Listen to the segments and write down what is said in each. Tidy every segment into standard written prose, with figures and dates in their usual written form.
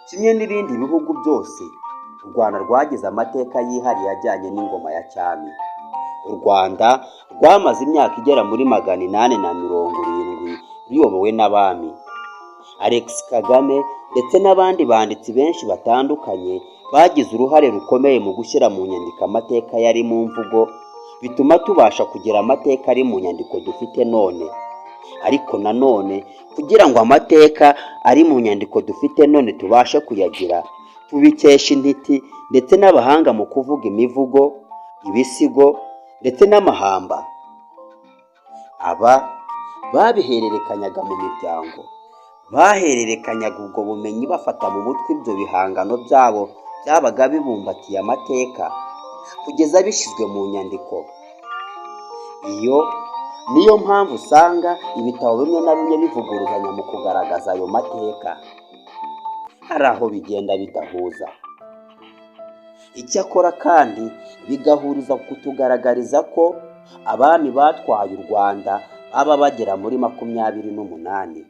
Kimwe n'ibindi bihugu byose, u Rwanda rwagize amateka yihariye ajyanye n'ingoma ya cyami. U Rwanda rwamaze imyaka igera muri 870 ruyobowe n'abami. Alex Kagame ndetse n'abandi banditsi benshi batandukanye bagize uruhare rukomeye mu gushyira mu nyandiko amateka yari mu mvugo, bituma tubasha kugira amateka ari mu nyandiko dufite none. Ariko nanone kugira ngo amateka ari mu nyandiko dufite none tubashe kuyagira, tubikesha intiti ndetse n'abahanga mu kuvuga imivugo, ibisigo ndetse n'amahamba. Aba babihererekanyaga mu miryango, bahererekanyaga ubwo bumenyi bafata mu mutwe ibyo bihangano byabo byabaga bibumbatiye amateka kugeza bishyizwe mu nyandiko. Iyo niyo mpamvu usanga ibitabo bimwe na bimwe bivuguruzanya mu kugaragaza ayo mateka, hari aho bigenda bidahuza. Icyakora kandi bigahuriza kutugaragariza ko abami batwaye u Rwanda baba bagera muri 28,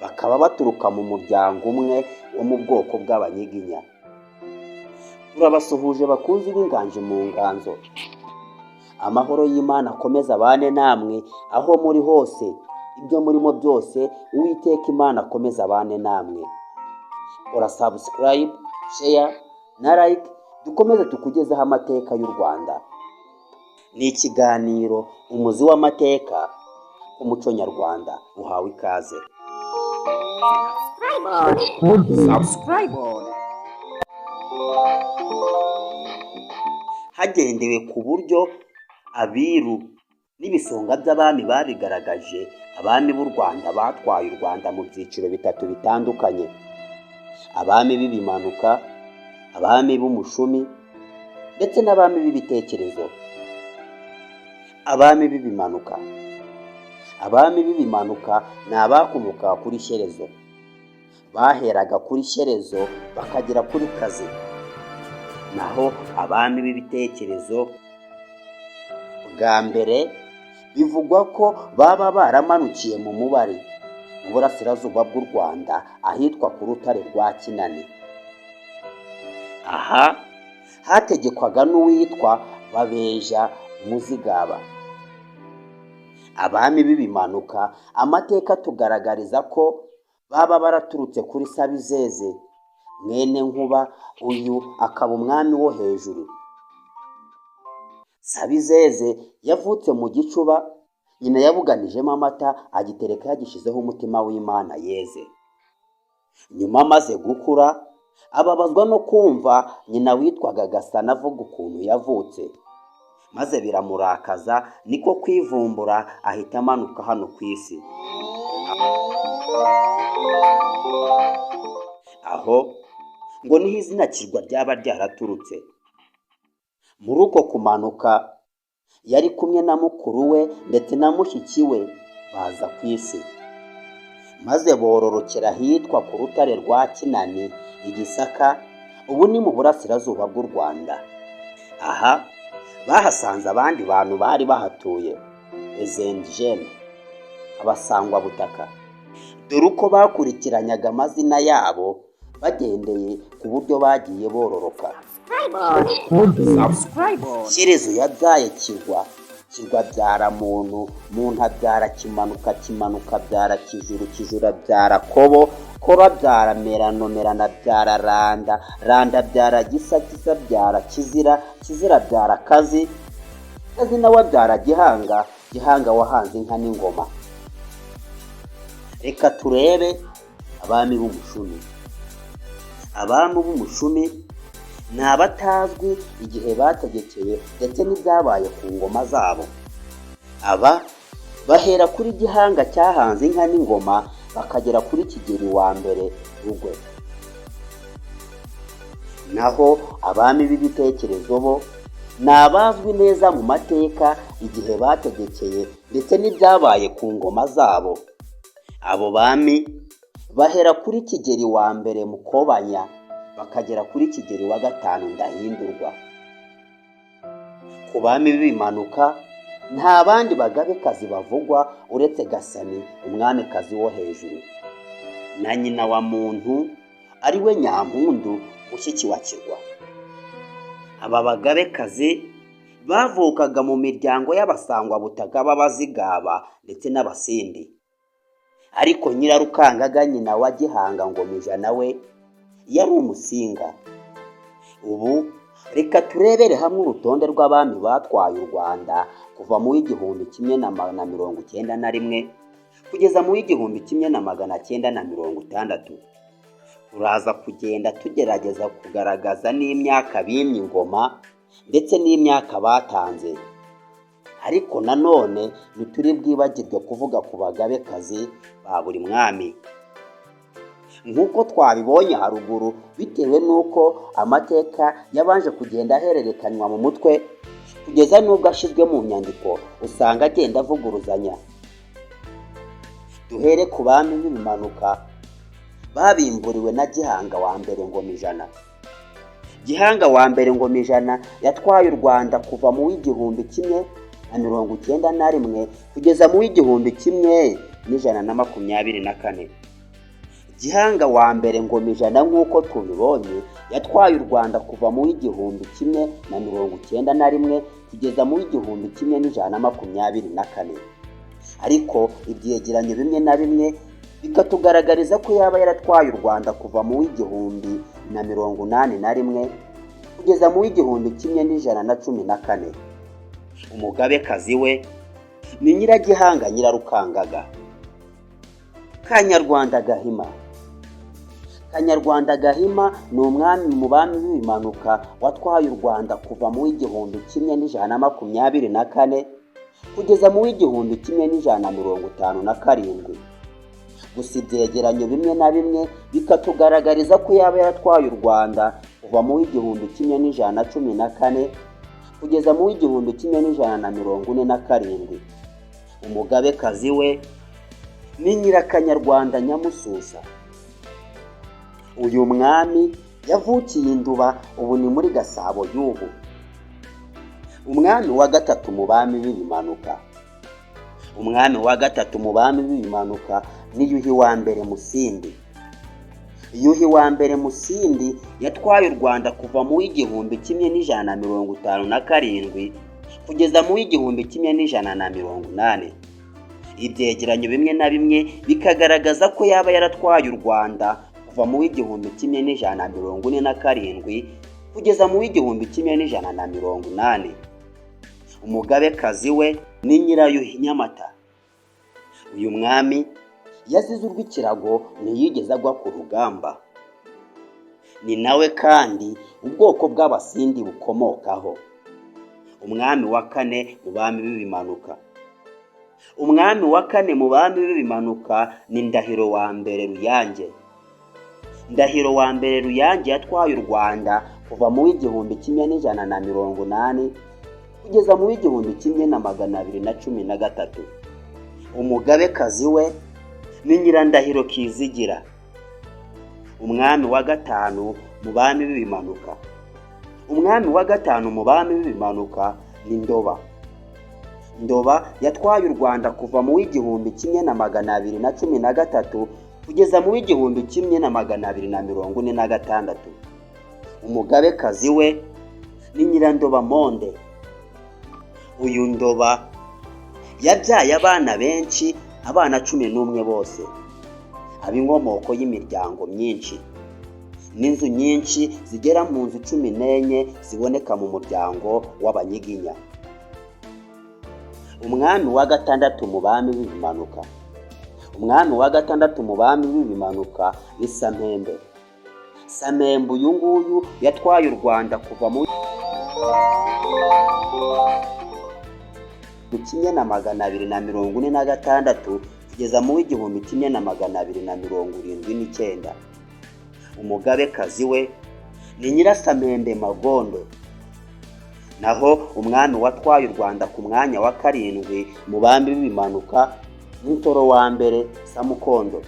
bakaba baturuka mu muryango umwe wo mu bwoko bw'Abanyiginya. Turabasuhuje bakunzi b'Inganji mu Nganzo. Amahoro y'Imana akomeza abane namwe aho muri hose, ibyo murimo byose Uwiteka Imana akomeza abane namwe. Ora subscribe, share na like, dukomeze tukugezeho amateka y'u Rwanda. Ni ikiganiro umuzi w'amateka ku muco nyarwanda. Uhawe ikaze. Subscribe. Hagendewe ku buryo abiru n'ibisonga by'abami babigaragaje, abami b'u Rwanda batwaye u Rwanda mu byiciro bitatu bitandukanye: abami b'ibimanuka, abami b'umushumi ndetse n'abami b'ibitekerezo. Abami b'ibimanuka ni abakomoka kuri Shyerezo, baheraga kuri Shyerezo bakagera kuri Kazi. Naho abami b'ibitekerezo bwa mbere bivugwa ko baba baramanukiye mu Mubari mu burasirazuba bw'u Rwanda ahitwa ku rutare rwa Kinani. Aha hategekwaga n'uwitwa Babeja Muzigaba. Abami b'ibimanuka amateka tugaragariza ko baba baraturutse kuri Sabizeze mwene Nkuba, uyu akaba umwami wo hejuru. Sabizeze yavutse mu Gicuba, nyina yabuganijemo amata agitereka yagishizeho umutima w'Imana yeze. Nyuma amaze gukura ababazwa no kumva nyina witwaga Gasana avuga ukuntu yavutse, maze biramurakaza, niko kwivumbura ahita amanuka hano ku isi. Aho ngo niho izina Kirwa ryaba ryaraturutse. Muri uko kumanuka yari kumwe na mukuru we ndetse na mushiki we baza ku isi, maze bororokera ahitwa ku rutare rwa Kinani i Gisaka, ubu ni mu burasirazuba bw'u Rwanda. Aha bahasanze abandi bantu bari bahatuye, Ezenjene, abasangwabutaka. Dore uko bakurikiranyaga amazina yabo bagendeye ku buryo bagiye bororoka. Shyerezo yabyaye Kirwa, Kirwa abyara Muntu, Muntu abyara Kimanuka, Kimanuka abyara Kijuru, Kijuru abyara Kobo, Kobo abyara Merano, Merano abyara Randa, Randa abyara Gisa, Gisa abyara Kizira, Kizira abyara Kazi, Kazi nawe abyara Gihanga, Gihanga wahanze inka n'ingoma. Reka turebe abami b'umushumi. Abami b'umushumi ni abatazwi igihe bategekeye ndetse n'ibyabaye ku ngoma zabo. Aba bahera kuri Gihanga cyahanze inka n'ingoma bakagera kuri Kigeli wa mbere Rugwe. Naho abami b'ibitekerezo bo ni abazwi neza mu mateka igihe bategekeye ndetse n'ibyabaye ku ngoma zabo. Abo bami bahera kuri Kigeli wa mbere Mukobanya bakagera kuri Kigeli wa gatanu Ndahindurwa. Ku bami b'ibimanuka nta bandi bagabekazi bavugwa uretse Gasani, umwamikazi wo hejuru. na nyina wa muntu ari we Nyampundu mushiki wa Kirwa. Aba bagabekazi bavukaga mu miryango y'abasangwabutaka b'Abazigaba ndetse n'Abasindi, ariko Nyirarukangaga nyina wa Gihanga Ngomijana we yari Umusinga. Ubu reka turebere hamwe urutonde rw'abami batwaye u Rwanda kuva mu 1991 kugeza mu 1960. Turaza kugenda tugerageza kugaragaza n'imyaka bimye ingoma ndetse n'imyaka batanze, ariko nanone ntituri bwibagirwe kuvuga ku bagabekazi ba buri mwami. Nk'uko twabibonye haruguru, bitewe n'uko amateka yabanje kugenda ahererekanywa mu mutwe kugeza n'ubwo ashyizwe mu nyandiko, usanga agenda avuguruzanya. Duhere ku bami b'ibimanuka babimburiwe na Gihanga wa mbere Ngomijana. Gihanga wa mbere Ngomijana yatwaye u Rwanda kuva mu 1191 kugeza mu 1124. Gihanga wa mbere Ngomijana nk'uko tubibonye yatwaye u Rwanda kuva mu 1191 kugeza mu 1124, ariko ibyegeranyo bimwe na bimwe bikatugaragariza ko yaba yaratwaye u Rwanda kuva mu 1081 kugeza mu 1114. Umugabekazi we ni Nyiragihanga Nyirarukangaga. Kanyarwanda Gahima. Kanyarwanda Gahima ni umwami mu bami b'ibimanuka watwaye u Rwanda kuva mu 1124 kugeza mu 1157. Gusa ibyegeranyo bimwe na bimwe bikatugaragariza ko yaba yaratwaye u Rwanda kuva mu 1114 kugeza mu 1147. Umugabekazi we ni Nyirakanyarwanda Nyamususa. Uyu mwami yavukiye Induba, ubu ni muri Gasabo y'ubu. Umwami wa gatatu mu bami b'ibimanuka. Umwami wa gatatu mu bami b'ibimanuka ni Yuhi wa mbere Musindi. Yuhi wa mbere Musindi yatwaye u Rwanda kuva mu 1157 kugeza mu 1180. Ibyegeranyo bimwe na bimwe bikagaragaza ko yaba yaratwaye u Rwanda kuva mu 1147 kugeza mu 1180. Umugabekazi we ni Nyirayuhi Nyamata. Uyu mwami yazize urw'ikirago, ntiyigeze agwa ku rugamba. Ni nawe kandi ubwoko bw'Abasindi bukomokaho. Umwami wa kane mu bami b'ibimanuka. Umwami wa kane mu bami b'ibimanuka ni Ndahiro wa mbere Ruyange. Ndahiro wa mbere Ruyange yatwaye u Rwanda kuva mu 1180 kugeza mu 1213. Umugabekazi we ni Nyirandahiro Kizigira. Umwami wa gatanu mu bami b'ibimanuka. Umwami wa gatanu mu bami b'ibimanuka ni Ndoba. Ndoba yatwaye u Rwanda kuva mu 1213 kugeza mu 1246. Umugabekazi we ni Nyirandoba Monde. Uyu Ndoba yabyaye abana benshi, abana 11 bose, ab'inkomoko y'imiryango myinshi, n'inzu nyinshi zigera mu nzu 14 ziboneka mu muryango w'Abanyiginya. Umwami wa gatandatu mu bami b'ibimanuka. Umwami wa gatandatu mu bami b'ibimanuka ni Samembe. Samembe uyu nguyu yatwaye u Rwanda kuva mu 1246 kugeza mu 1279. Umugabekazi we ni Nyirasamembe Magondo. Naho umwami watwaye u Rwanda ku mwanya wa 7 mu bami b'ibimanuka ni Nsoro wa mbere Samukondo.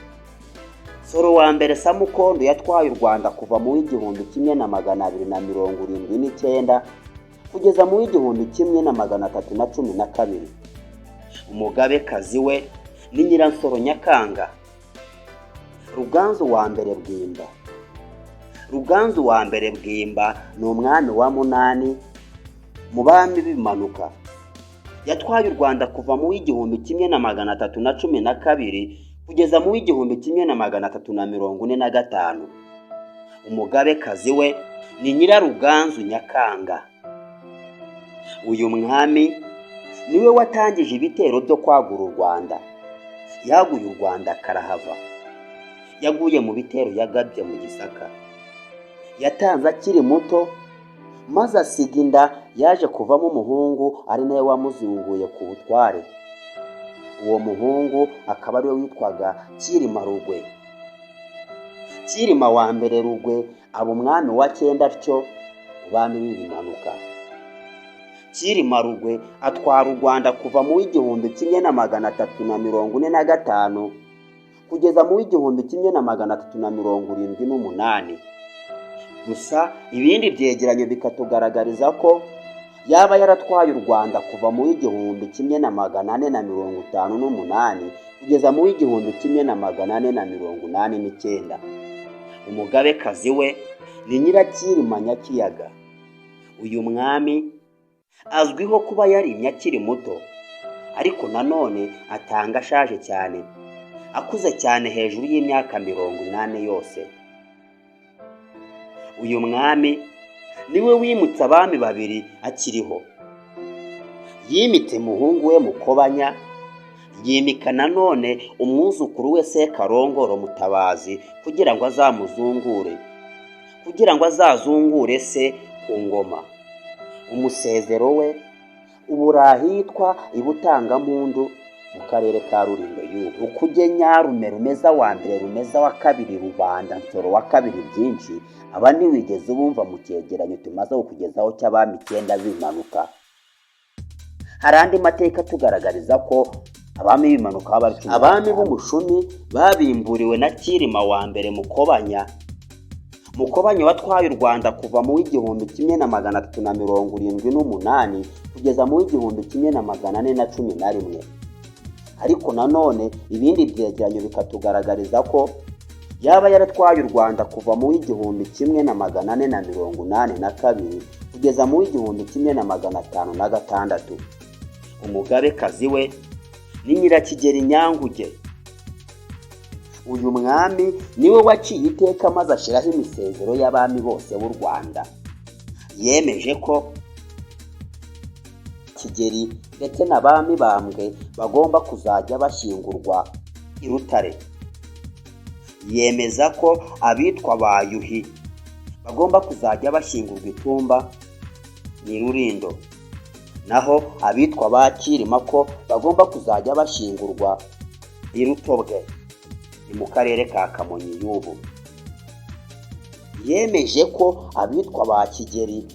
Nsoro wa mbere Samukondo yatwaye u Rwanda kuva mu 1279 kugeza mu 1312. Umugabekazi we ni Nyiransoro Nyakanga. Ruganzu wa mbere Bwimba. Ruganzu wa mbere Bwimba ni umwami wa munani mu bami b'impanuka. Yatwaye u Rwanda kuva mu 1312 kugeza mu 1345. Umugabekazi we ni Nyiraruganzu Nyakanga. Uyu mwami niwe watangije ibitero byo kwagura u Rwanda. Yaguye u Rwanda karahava. Yaguye mu bitero yagabye mu Gisaka. Yatanze akiri muto maze asiga inda yaje kuvamo umuhungu ari nawe wamuzunguye ku butware. Uwo muhungu akaba ariwe witwaga Cyilima Rugwe. Cyilima wa mbere Rugwe aba umwami wa 9 atyo ubami b'impanuka. Cyilima Rugwe atwara u Rwanda kuva mu 1345 kugeza mu 1378. Gusa ibindi byegeranyo bikatugaragariza ko yaba yaratwaye u Rwanda kuva mu 1458 kugeza mu 1489. Umugabekazi we ni Nyiracyilima Nyakiyaga. Uyu mwami azwiho kuba yarimye akiri muto, ariko nanone atanga ashaje cyane, akuze cyane hejuru y'imyaka 80 yose. Uyu mwami niwe wimutse abami babiri akiriho. Yimitse muhungu we Mukobanya, yimika nanone umwuzukuru we Sekarongoro Mutabazi kugira ngo azazungure se ku ngoma. Umusezero we uburahitwa Ibutangampundu mu karere ka Rulindo y'ubu. Rukuge Nyarume Rumeza wa mbere, Rumeza wa kabiri, Rubanda Nsoro wa kabiri byinshi aba ntiwigeze ubumva mu cyegeranyo tumaze kukugezaho cy'abami 9 b'impanuka. Hari andi mateka tugaragariza ko abami b'impanuka abami b'umushumi babimburiwe na Cyilima wa mbere Mukobanya. Mukobanya watwaye u Rwanda kuva mu 1378 kugeza mu 1411. Ariko nanone ibindi byegeranyo bikatugaragariza ko yaba yaratwaye u Rwanda kuva mu 1482 kugeza mu 1556. Umugabekazi we ni Nyirakigeri Nyanguge. Uyu mwami niwe waciye iteka maze ashiraho imisezero y'abami bose b'u Rwanda. Yemeje ko Kigeri ndetse n'abami bambwe bagomba kuzajya bashyingurwa i Rutare. Yemeza ko abitwa ba Yuhi bagomba kuzajya bashyingurwa i Tumba ni Rulindo, naho abitwa ba Cyilima ko bagomba kuzajya bashyingurwa i Rutobwe ni mu karere ka Kamonyi y'ubu. Yemeje ko abitwa ba Kigeri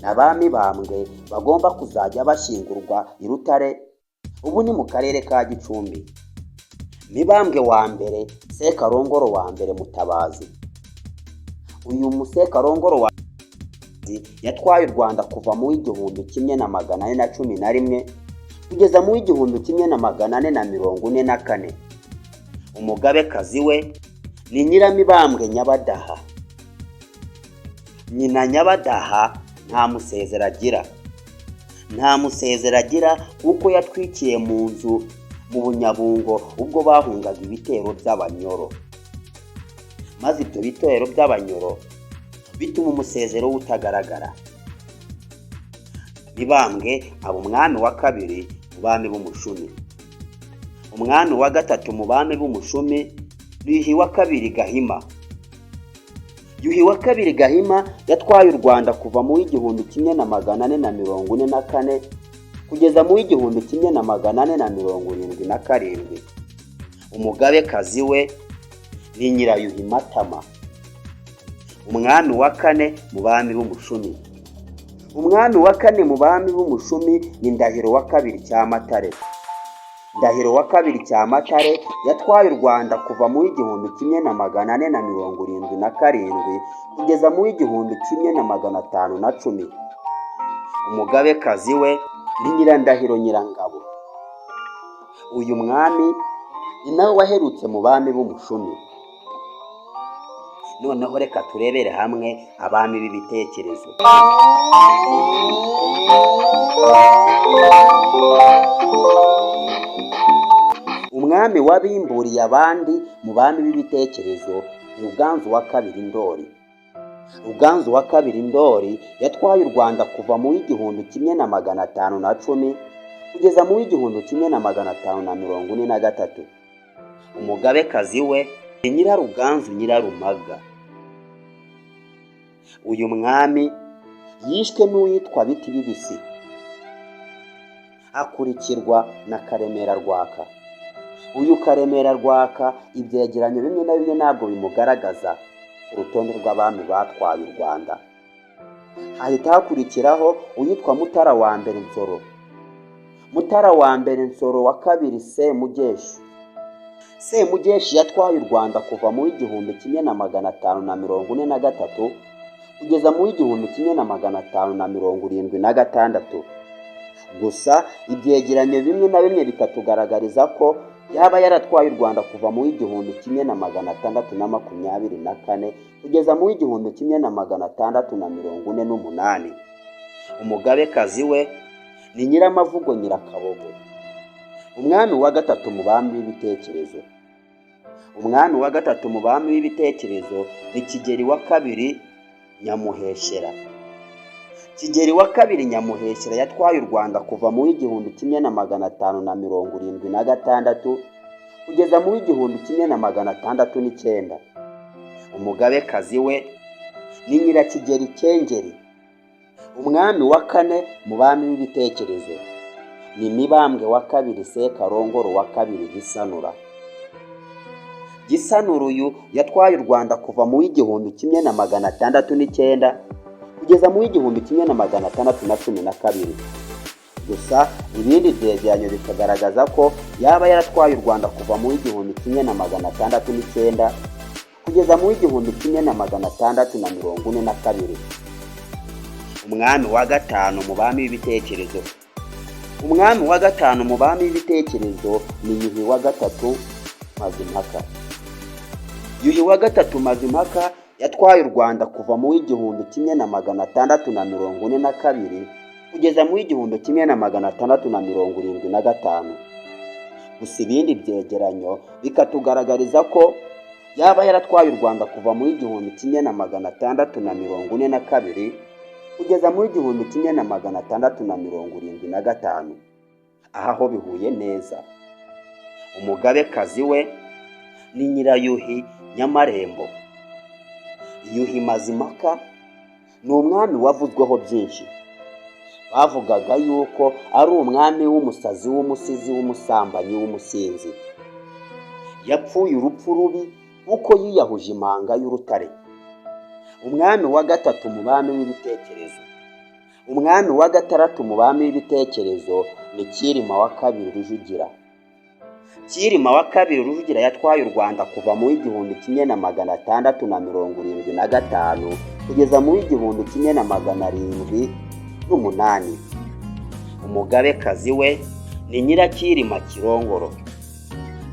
n'abami bambwe bagomba kuzajya bashyingurwa i Rutare, ubu ni mu karere ka Gicumbi. Mibambwe wa mbere Sekarongoro wa mbere Mutabazi. Uyu Musekarongoro wa yatwaye u Rwanda kuva mu 1411 kugeza mu 1444. Umugabekazi we ni Nyiramibambwe Nyabadaha. Nyina Nyabadaha nta musezero agira kuko yatwikiye mu nzu mu Bunyabungo ubwo bahungaga ibitero by'Abanyoro. Maze ibyo bitero by'Abanyoro bituma umusezero utagaragara. Mibambwe aba umwami wa kabiri mu bami b'umushumi. Umwami wa gatatu mu bami b'umushumi ni Yuhi wa kabiri Gahima. Yuhi wa kabiri Gahima yatwaye u Rwanda kuva mu 1444 kugeza mu 1477. Umugabekazi we ni Nyirayuhi Matama. Umwami wa kane mu bami b'umushumi. Umwami wa kane mu bami b'umushumi ni Ndahiro wa kabiri Cyamatare. Ndahiro wa kabiri Cyamatare yatwaye u Rwanda kuva mu 1477 kugeza mu 1510. Umugabekazi we ni Nyirandahiro Nyirangabo. Uyu mwami ni nawe waherutse mu bami b'umushumi. noneho reka turebere hamwe abami b'ibitekerezo. Umwami wabimburiye abandi mu bami b'ibitekerezo ni Ruganzu wa kabiri Ndoli. Ruganzu wa kabiri Ndoli yatwaye u Rwanda kuva mu 1510 kugeza mu 1543. Umugabekazi we ni Nyiraruganzu Nyirarumaga. Uyu mwami yishwe n'uwitwa Biti Bibisi, akurikirwa na Karemera Rwaka. Uyu Karemera Rwaka ibyegeranyo bimwe na bimwe ntabwo bimugaragaza urutonde rw'abami batwaye u Rwanda. Hahita hakurikiraho uyitwa Mutara wa mbere Nsoro. Mutara wa mbere Nsoro wa kabiri Semugeshi. Semugeshi yatwaye u Rwanda kuva mu 1543 kugeza mu 1576. Gusa ibyegeranyo bimwe na bimwe bikatugaragariza ko yaba yaratwaye u Rwanda kuva mu 1624 kugeza mu 1648. Umugabekazi we ni Nyiramavugo Nyirakabogo. Umwami wa gatatu mu bami b'ibitekerezo. Umwami wa gatatu mu bami b'ibitekerezo ni Kigeli wa kabiri Nyamuheshera. Kigeli wa kabiri Nyamuheshera yatwaye u Rwanda kuva mu 1576 kugeza mu 1669. Umugabekazi we ni Nyirakigeli Cyengeri. Umwami wa kane mu bami b'ibitekerezo ni Mibambwe wa kabiri Sekarongoro wa kabiri Gisanura. Gisanura uyu yatwaye u Rwanda kuva mu 1609 kugeza mu 1612. Gusa ibindi byegeranyo bikagaragaza ko yaba yaratwaye u Rwanda kuva mu 1609 kugeza mu 1642. Umwami wa gatanu mu bami b'ibitekerezo. Umwami wa gatanu mu bami b'ibitekerezo ni Yuhi wa gatatu Mazimpaka. Yuhi wa gatatu Mazimpaka yatwaye u Rwanda kuva mu 1642 kugeza mu 1675. Gusa ibindi byegeranyo bikatugaragariza ko yaba yaratwaye u Rwanda kuva mu 1642 kugeza mu 1675. Aha ho bihuye neza. Umugabekazi we ni Nyirayuhi Nyamarembo. Yuhi Mazimpaka ni umwami wavuzweho byinshi. Bavugaga yuko ari umwami w'umusazi w'umusizi w'umusambanyi w'umusinzi. Yapfuye urupfu rubi kuko yiyahuje impanga y'urutare. Umwami wa gatatu mu bami b'ibitekerezo. Umwami wa gatandatu mu bami b'ibitekerezo ni Cyilima wa kabiri Rujugira. Cyilima wa kabiri Rujugira yatwaye u Rwanda kuva mu 1675 kugeza mu 1708. Umugabekazi we ni Nyiracyilima Kirongoro.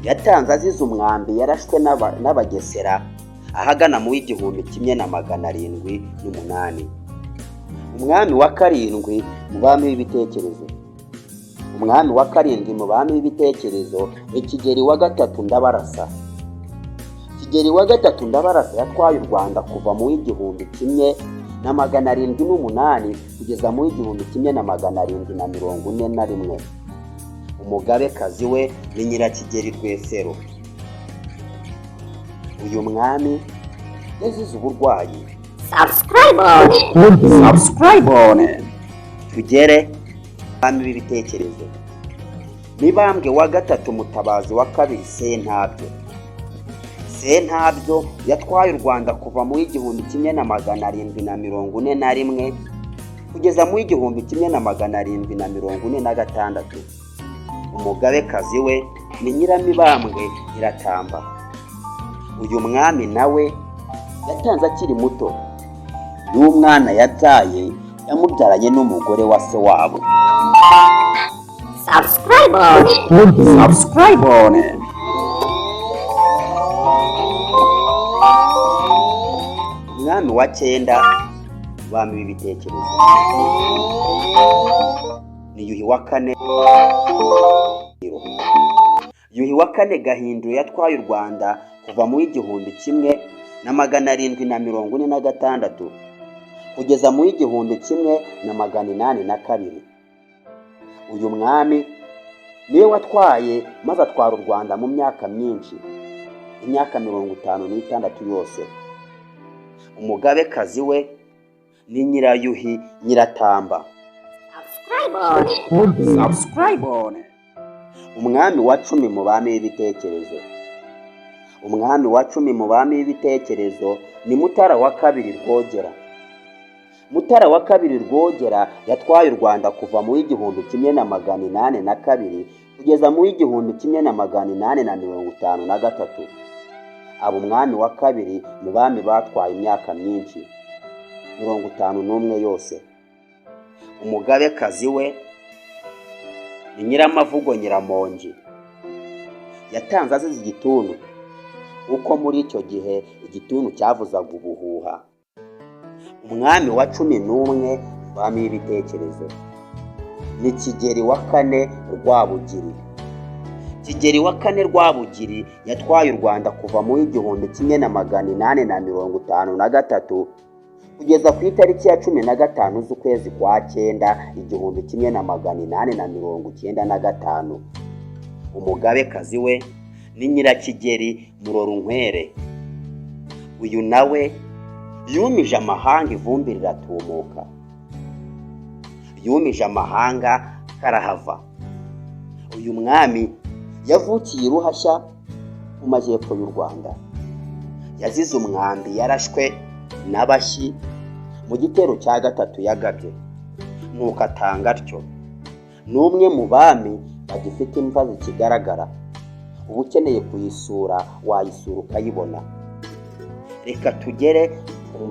Yatanze azize umwambi yarashwe n'Abagesera ahagana mu 1708. Umwami wa karindwi mu bami b'ibitekerezo. Umwami wa karindwi mu bami b'ibitekerezo ni Kigeli wa gatatu Ndabarasa. Kigeli wa gatatu Ndabarasa yatwaye u Rwanda kuva mu 1708 kugeza mu 1741. Umugabekazi we ni Nyirakigeli Rwesero. Uyu mwami yazize uburwayi. Subscribe on. Tugere bami b'ibitekerezo. Mibambwe wa gatatu Mutabazi wa kabiri Sentabyo. Sentabyo yatwaye u Rwanda kuva mu 1741 kugeza mu 1746. Umugabekazi we ni Nyiramibambwe Nyiratamba. Uyu mwami nawe yatanze akiri muto. Y'umwana yabyaye yamubyaranye n'umugore wa se wabo. Subscribe on. umwami wa cyenda bami b'ibitekerezo ni Yuhi wa kane. Yuhi wa kane Gahindiro yatwaye u Rwanda kuva mu 1746 kugeza mu 1882. Uyu mwami niwe watwaye maze atwara u Rwanda mu myaka myinshi, imyaka 56 yose. Umugabekazi we ni Nyirayuhi Nyiratamba. Subscribe. Umwami wa 10 mu bami b'ibitekerezo. Umwami wa 10 mu bami b'ibitekerezo ni Mutara wa kabiri Rwogera. Mutara wa kabiri Rwogera yatwaye u Rwanda kuva mu 1882 kugeza mu 1853. Abo umwami wa kabiri mu bami batwaye imyaka myinshi, 51 yose. Umugabekazi we ni Nyiramavugo Nyiramongi. Yatanze azize igituntu, uko muri icyo gihe igituntu cyavuzaga ubuhuha. Umwami wa 11 bami b'ibitekerezo ni Kigeli wa kane Rwabugiri. Kigeli wa kane Rwabugiri yatwaye u Rwanda kuva mu 1853 kugeza ku itariki ya 15 z'ukwezi kwa 9 1895. Umugabekazi we ni Nyirakigeli Murorunkwere. Uyu nawe yumije amahanga ivumbi riratumuka, yumije amahanga karahava. Uyu mwami yavukiye Ruhashya mu majyepfo y'u Rwanda. Yazize umwambi yarashwe n'Abashyi mu gitero cya gatatu yagabye, nuko atanga atyo. N'umwe mu bami bagifite imva zikigaragara. Uba ukeneye kuyisura wayisura ukayibona. Reka tugere ku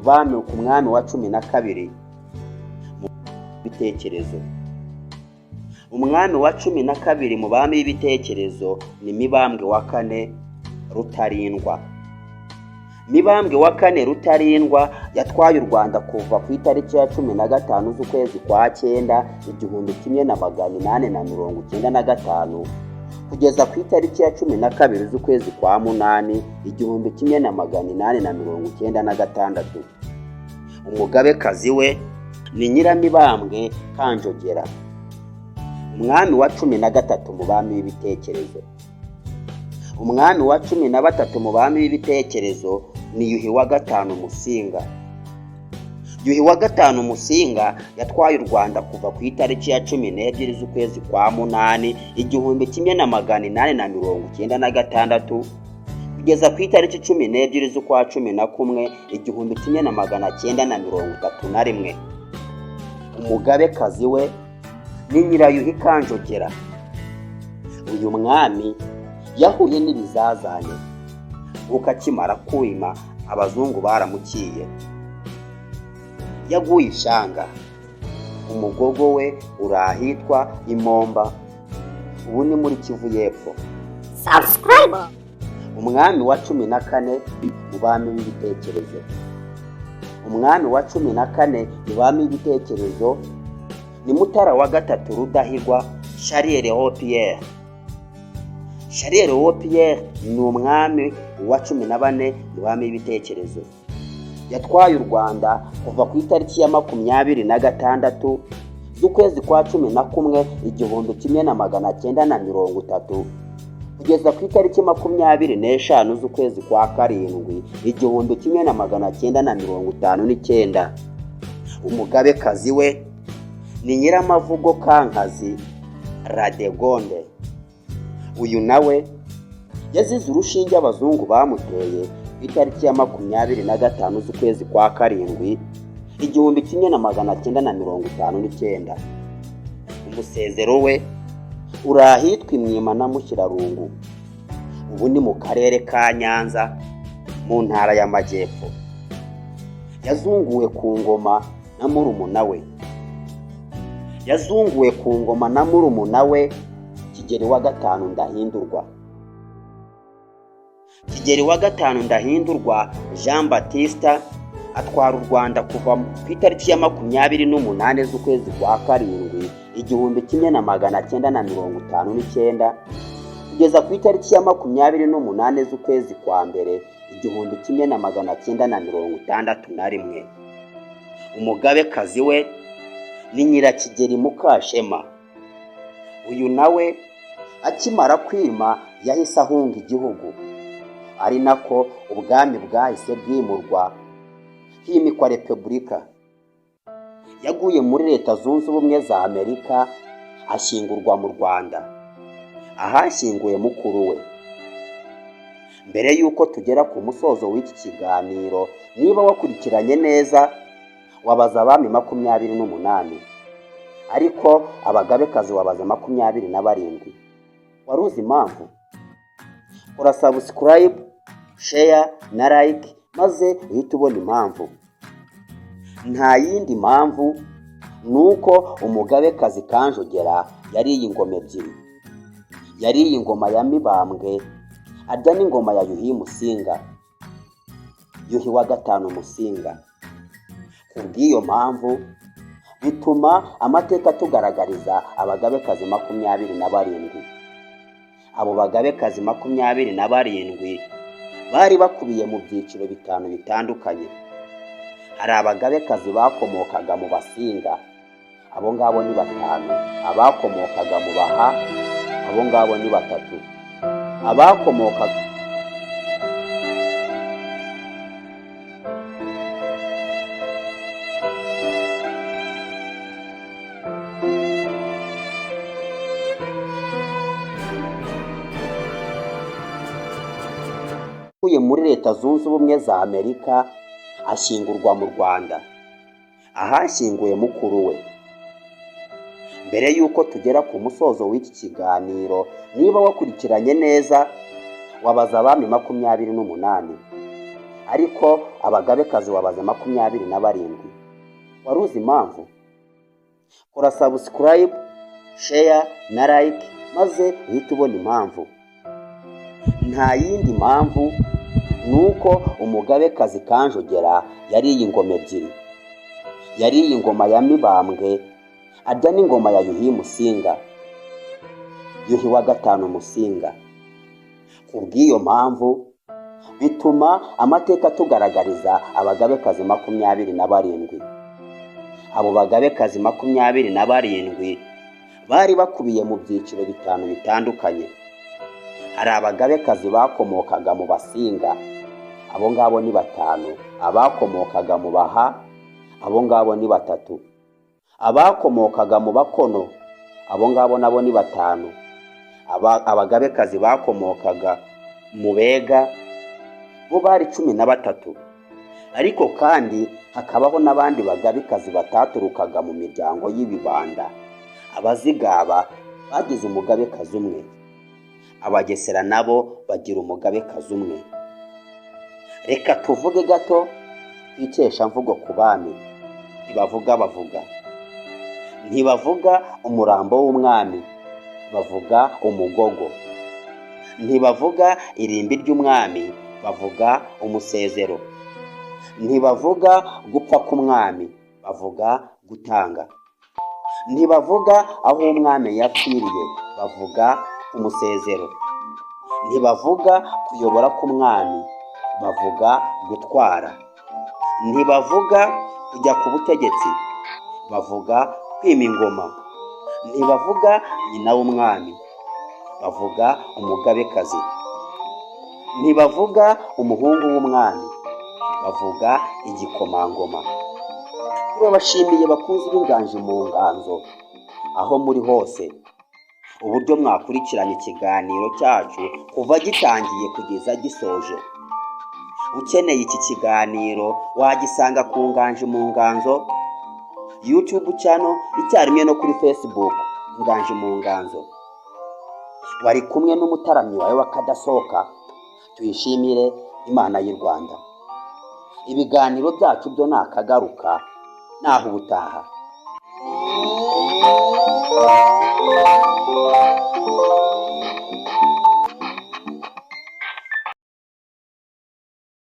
mwami wa 12 mu bitekerezo. Umwami wa 12 mu bami b'ibitekerezo ni Mibambwe wa kane Rutarindwa. Mibambwe wa kane Rutarindwa yatwaye u Rwanda kuva ku itariki ya 15 z'ukwezi kwa 9 1895 kugeza ku itariki ya 12 z'ukwezi kwa 8 1896. Umugabekazi we ni Nyiramibambwe Kanjogera. Umwami wa 13 mu bami b'ibitekerezo. Umwami wa 13 mu bami b'ibitekerezo ni Yuhi wa gatanu Musinga. Yuhi wa gatanu Musinga yatwaye u Rwanda kuva ku itariki ya 12 z'ukwezi kwa 8 1896 kugeza ku itariki 12 z'ukwa 11 1931. Umugabekazi we ni Nyirayuhi Kanjogera. Uyu mwami yahuye n'ibizazane, ukakimara kwima abazungu baramukiye. Yaguye ishanga, umugogo we urahitwa Imomba, ubu ni muri Kivu y'Epfo. Subscribe. Umwami wa 14 mu bami b'ibitekerezo. Umwami wa 14 mu bami b'ibitekerezo ni Mutara wa gatatu Rudahigwa Charles Pierre. Charles Pierre ni umwami wa 14 mu bami b'ibitekerezo. Yatwaye u Rwanda kuva ku itariki ya 26 z'ukwezi kwa 11 1930 kugeza ku itariki 25 z'ukwezi kwa 7 1959. Umugabekazi we ni Nyiramavugo Kankazi Radegonde. Uyu nawe yazize urushinge abazungu bamuteye ku itariki ya 25 z'ukwezi kwa 7 1959. Umusezero we urahitwa Imwima na Mushyirarungu, ubu ni mu karere ka Nyanza mu ntara y'Amajyepfo. Yazunguwe ku ngoma na murumuna we Kigeli wa gatanu Ndahindurwa. Kigeli wa gatanu Ndahindurwa Jean Baptiste atwara u Rwanda kuva ku itariki ya 28 z'ukwezi kwa karindwi 1959 kugeza ku itariki ya 28 z'ukwezi kwa mbere 1961. Umugabekazi we ni Nyirakigeli Mukashema. Uyu nawe akimara kwima yahise ahunga igihugu, ari nako ubwami bwahise bwimurwa himikwa repubulika. Yaguye muri Leta Zunze Ubumwe za Amerika ashyingurwa mu Rwanda, ahashyinguye mukuru we. Mbere y'uko tugera ku musozo w'iki kiganiro, niba wakurikiranye neza wabaza abami 28, ariko abagabekazi wabaza 27. Wari uzi impamvu? Kora subscribe, share na like maze uhita ubona impamvu. Nta yindi mpamvu nuko umugabekazi Kanjogera yariye ingoma ebyiri. Yariye ingoma ya Mibambwe arya n'ingoma ya Yuhi Musinga, Yuhi wa gatanu Musinga. Kubw'iyo mpamvu bituma amateka tugaragariza abagabekazi 27. Abo bagabekazi 27 bari bakubiye mu byiciro 5 bitandukanye. Hari abagabekazi bakomokaga mu Basinga, abo ngabo ni 5. Abakomokaga mu Baha, abo ngabo ni 3. Abakomokaga muri Leta Zunze Ubumwe za Amerika ashyingurwa mu Rwanda, ahashyinguye mukuru we. Mbere y'uko tugera ku musozo w'iki kiganiro, niba wakurikiranye neza wabaza abami 28, ariko abagabekazi wabaza 27. Wari uzi impamvu? Kora subscribe, share na like maze uhita ubona impamvu. Nta yindi mpamvu nuko umugabekazi Kanjogera yariye ingoma ebyiri. Yariye ingoma ya Mibambwe arya n'ingoma ya Yuhi Musinga, Yuhi wa gatanu Musinga. Kubw'iyo mpamvu bituma amateka tugaragariza abagabekazi 27. Abo bagabekazi 27 bari bakubiye mu byiciro 5 bitandukanye. Hari abagabekazi bakomokaga mu Basinga, abo ngabo ni 5. Abakomokaga mu Baha, abo ngabo ni 3. Abakomokaga mu Bakono, abo ngabo nabo ni 5. Abagabekazi bakomokaga mu Bega bo bari 13. Ariko kandi hakabaho n'abandi bagabekazi bataturukaga mu miryango y'ibibanda. Abazigaba bagize umugabekazi umwe, Abagesera nabo bagira umugabekazi umwe. Reka tuvuge gato kwikesha mvugo ku bami. Ntibavuga bavuga. Ntibavuga umurambo w'umwami, bavuga umugogo. Ntibavuga irimbi ry'umwami, bavuga umusezero. Ntibavuga gupfa k'umwami, bavuga gutanga. Ntibavuga aho umwami yapfiriye, bavuga umusezero. Ntibavuga kuyobora k'umwami, bavuga gutwara. Ntibavuga kujya ku butegetsi, bavuga kwima ingoma. Ntibavuga nyina w'umwami, bavuga umugabekazi. Ntibavuga umuhungu w'umwami, bavuga igikomangoma. Turabashimiye bakunzi b'Inganji mu Nganzo aho muri hose, uburyo mwakurikiranye ikiganiro cyacu kuva gitangiye kugeza gisoje. Ukeneye iki kiganiro wagisanga ku Nganji mu Nganzo YouTube channel, icyarimwe no kuri Facebook Inganji mu Nganzo. Wari kumwe n'umutaramyi wawe wakadasohoka. Tuyishimire Imana y'u Rwanda. Ibiganiro byacu byo nakagaruka naho ubutaha.